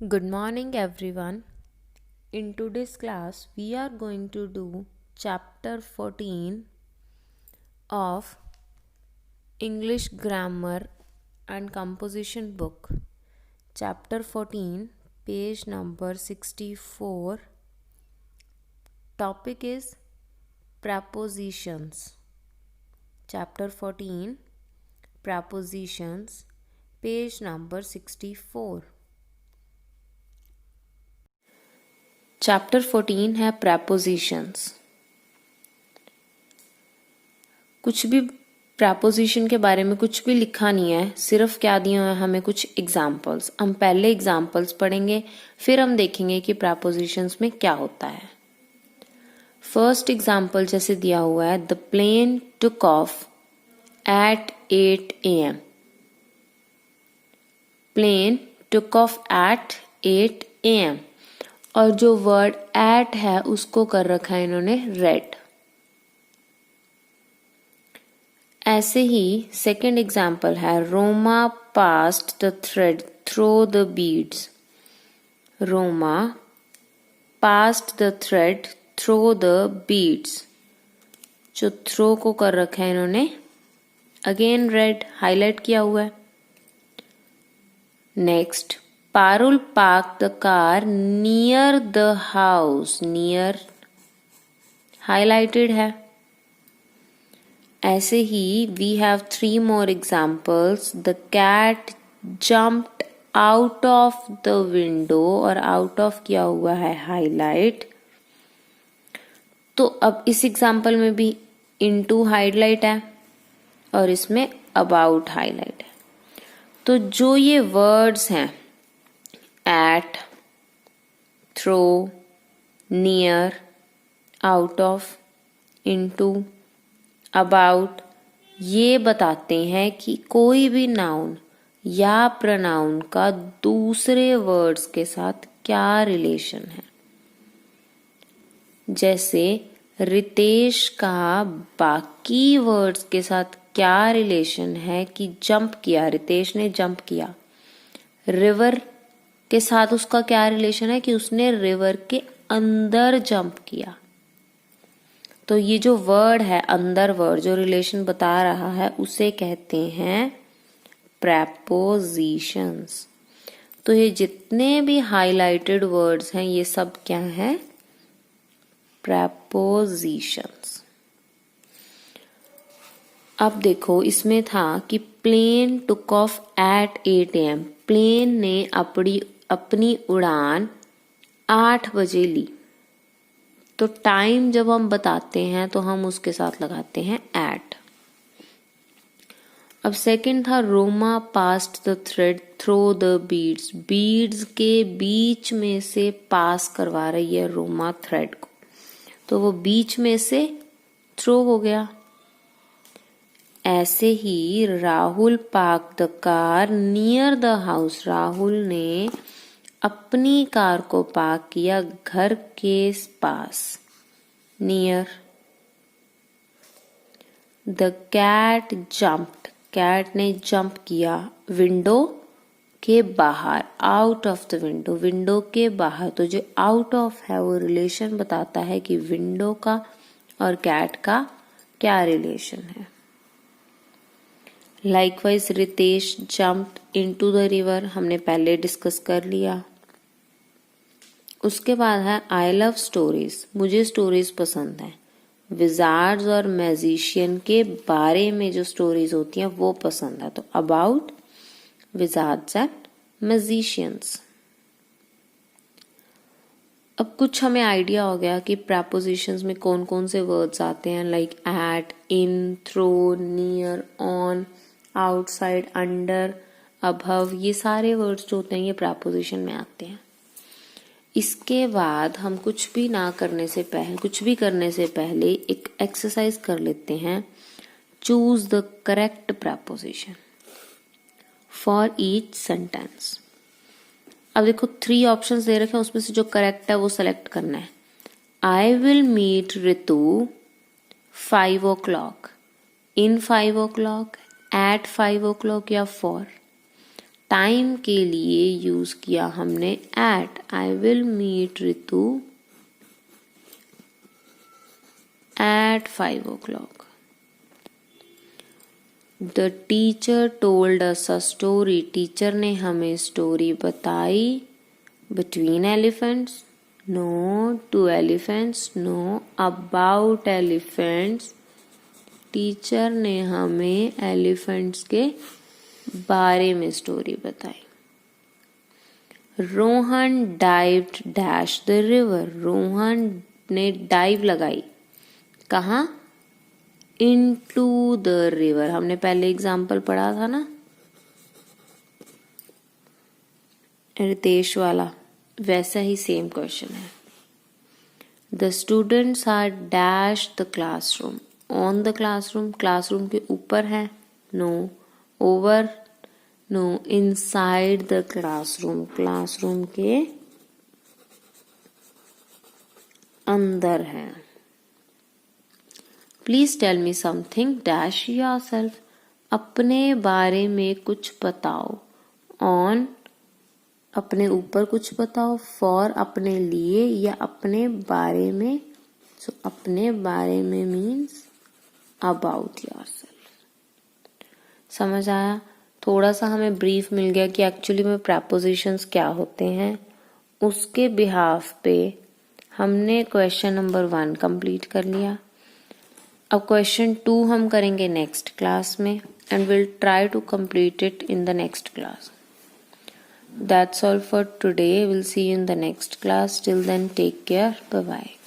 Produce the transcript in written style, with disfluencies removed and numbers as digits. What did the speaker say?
Good morning, everyone. In today's class, we are going to do chapter 14 of English Grammar and Composition book. Chapter 14, page number 64. Topic is prepositions. Chapter 14, prepositions, page number 64. Chapter 14 है prepositions. कुछ भी preposition के बारे में कुछ भी लिखा नहीं है, सिर्फ क्या दिया है हमें कुछ एग्जाम्पल्स. हम पहले एग्जाम्पल्स पढ़ेंगे, फिर हम देखेंगे कि prepositions में क्या होता है. फर्स्ट एग्जाम्पल जैसे दिया हुआ है, the plane took off at 8 AM. Plane took off at 8 AM. और जो वर्ड एट है उसको कर रखा है इन्होंने रेड. ऐसे ही सेकंड एग्जाम्पल है, Roma passed the thread through the beads. Roma passed the thread through the beads. जो थ्रो को कर रखा है इन्होंने अगेन रेड हाईलाइट किया हुआ है. Next, Parul park the car near the house. Near highlighted है. ऐसे ही we have 3 more examples. The cat jumped out of the window, और आउट ऑफ किया हुआ है हाईलाइट. तो अब इस एग्जाम्पल में भी इनटू हाईलाइट है और इसमें अबाउट हाईलाइट है. तो जो ये वर्ड्स हैं at, throw, near, out of, into, about, ये बताते हैं कि कोई भी नाउन या प्रनाउन का दूसरे वर्ड्स के साथ क्या रिलेशन है. जैसे रितेश का बाकी वर्ड्स के साथ क्या रिलेशन है कि जंप किया, रितेश ने जंप किया. रिवर के साथ उसका क्या रिलेशन है कि उसने रिवर के अंदर जंप किया. तो ये जो वर्ड है अंदर वर्ड, जो रिलेशन बता रहा है, उसे कहते हैं प्रेपोजिशंस. तो ये जितने भी हाईलाइटेड वर्ड्स हैं ये सब क्या है, प्रेपोजिशंस. अब देखो इसमें था कि plane took off at 8 AM. Plane ने अपनी उड़ान 8 बजे ली. तो टाइम जब हम बताते हैं तो हम उसके साथ लगाते हैं एट. अब सेकंड था, Roma passed the thread through the beads. Beads के बीच में से पास करवा रही है रोमा थ्रेड को, तो वो बीच में से थ्रो हो गया. ऐसे ही Rahul park the car near the house. Rahul ने अपनी कार को पार्क किया घर के पास, near. The cat jumped. Cat ने जंप किया विंडो के बाहर, out of the window. Window के बाहर. तो जो आउट ऑफ है वो रिलेशन बताता है कि विंडो का और कैट का क्या रिलेशन है. Likewise Ritesh jumped into the river, हमने पहले डिस्कस कर लिया. उसके बाद है आई लव स्टोरीज. मुझे स्टोरीज पसंद है. विजार्ड्स और मैजिशियन के बारे में जो स्टोरीज होती हैं वो पसंद है. तो अबाउट विजार्ड्स एंड मैजिशियंस. अब कुछ हमें आइडिया हो गया कि प्रेपोजिशंस में कौन कौन से वर्ड्स आते हैं, like at, in, through, near, on, outside, under, above. ये सारे वर्ड्स जो होते हैं ये प्रेपोजिशन में आते हैं. इसके बाद हम कुछ भी करने से पहले एक एक्सरसाइज कर लेते हैं. Choose the correct preposition for each sentence. अब देखो 3 ऑप्शंस दे रखे हैं, उसमें से जो करेक्ट है वो सेलेक्ट करना है. I will meet Ritu 5 o'clock, in 5 o'clock, at 5 o'clock या 4. टाइम के लिए यूज किया हमने at. I will meet Ritu at 5 o'clock. The teacher told us a story. Teacher ने हमें स्टोरी बताई. Between elephants? No. To elephants? No. About elephants? Teacher ने हमें एलिफेंट्स के बारे में स्टोरी बताई. Rohan dived dash the river. Rohan ने डाइव लगाई. कहाँ? Into the river. हमने पहले एग्जाम्पल पढ़ा था ना रितेश वाला, वैसा ही सेम क्वेश्चन है. The students are dash the classroom. On the classroom. Classroom के ऊपर है. No. Over. No. Inside the classroom. Classroom के अंदर है. Please tell me something dash yourself. अपने बारे में कुछ बताओ. ऑन अपने ऊपर कुछ बताओ. फॉर अपने लिए या अपने बारे में. सो अपने बारे में मीन्स अबाउट योरसेल्फ. समझ आया? थोड़ा सा हमें ब्रीफ मिल गया कि एक्चुअली में प्रेपोजिशंस क्या होते हैं. उसके बिहाफ पे हमने क्वेश्चन नंबर 1 कंप्लीट कर लिया. अब क्वेश्चन 2 हम करेंगे नेक्स्ट क्लास में and will try to complete it in the next class. That's all for today. We'll see you in the next class. Till then, take care. Bye bye.